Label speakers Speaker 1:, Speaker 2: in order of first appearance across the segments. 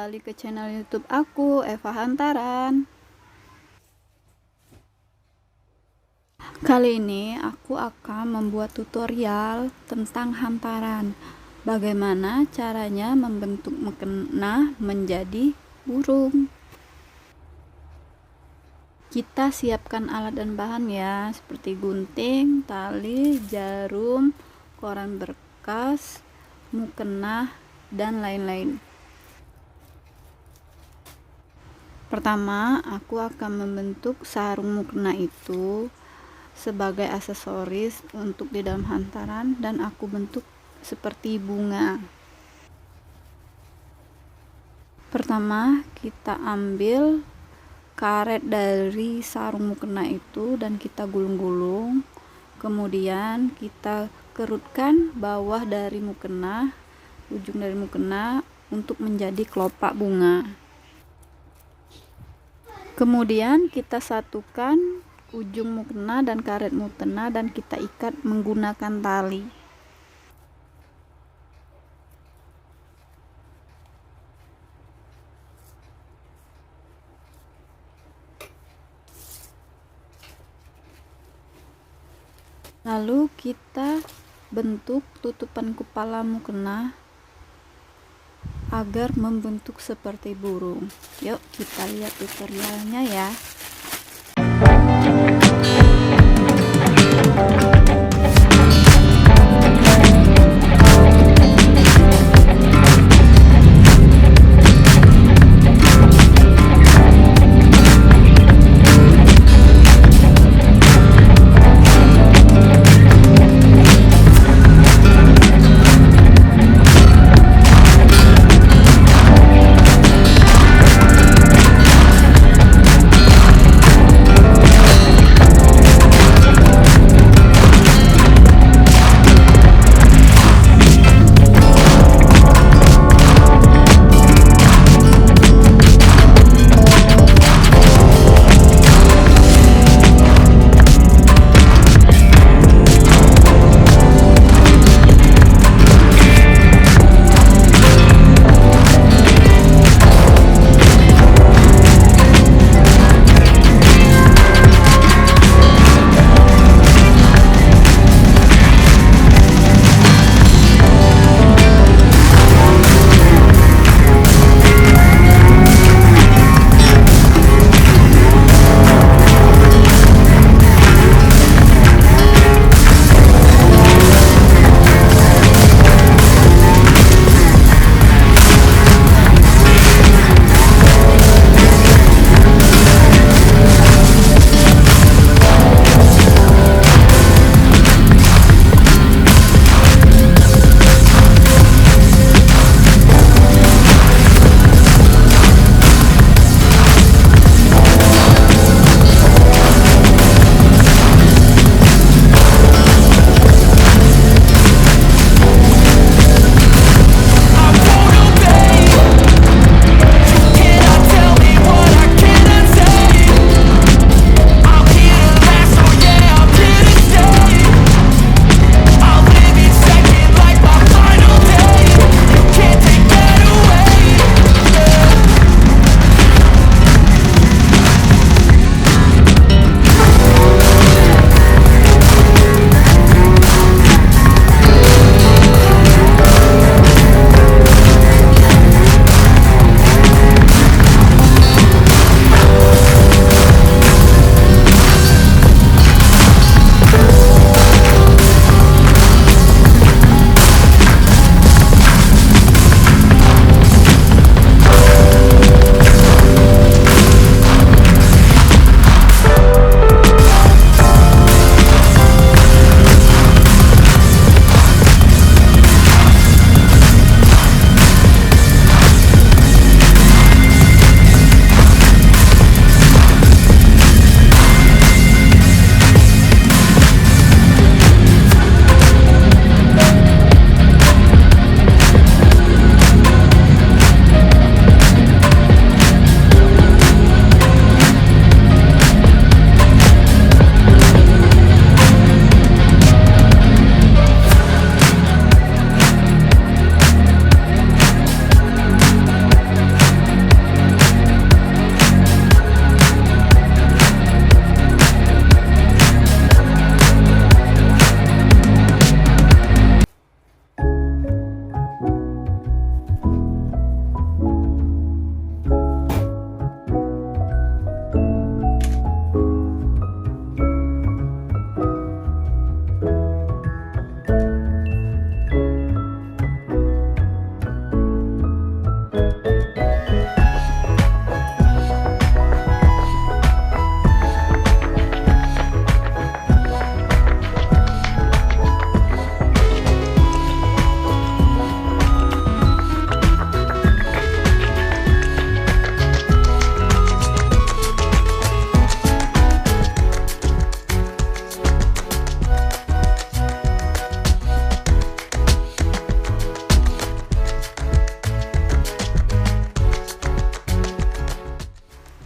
Speaker 1: kembali ke channel YouTube aku, Eva Hantaran. Kali ini aku akan membuat tutorial tentang hantaran. Bagaimana caranya membentuk mukena menjadi burung. Kita siapkan alat dan bahan ya, seperti gunting, tali, jarum, koran berkas, mukena, dan lain-lain. Pertama, aku akan membentuk sarung mukena itu sebagai aksesoris untuk di dalam hantaran, dan aku bentuk seperti bunga. Pertama, kita ambil karet dari sarung mukena itu dan kita gulung-gulung. Kemudian kita kerutkan bawah dari mukena, ujung dari mukena untuk menjadi kelopak bunga. Kemudian kita satukan ujung mukena dan karet mukena dan kita ikat menggunakan tali. Lalu kita bentuk tutupan kepala mukena agar membentuk seperti burung. Yuk kita lihat tutorialnya ya.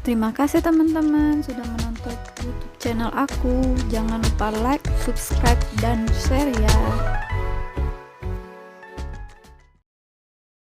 Speaker 1: Terima kasih teman-teman sudah menonton YouTube channel aku. Jangan lupa like, subscribe, dan share ya.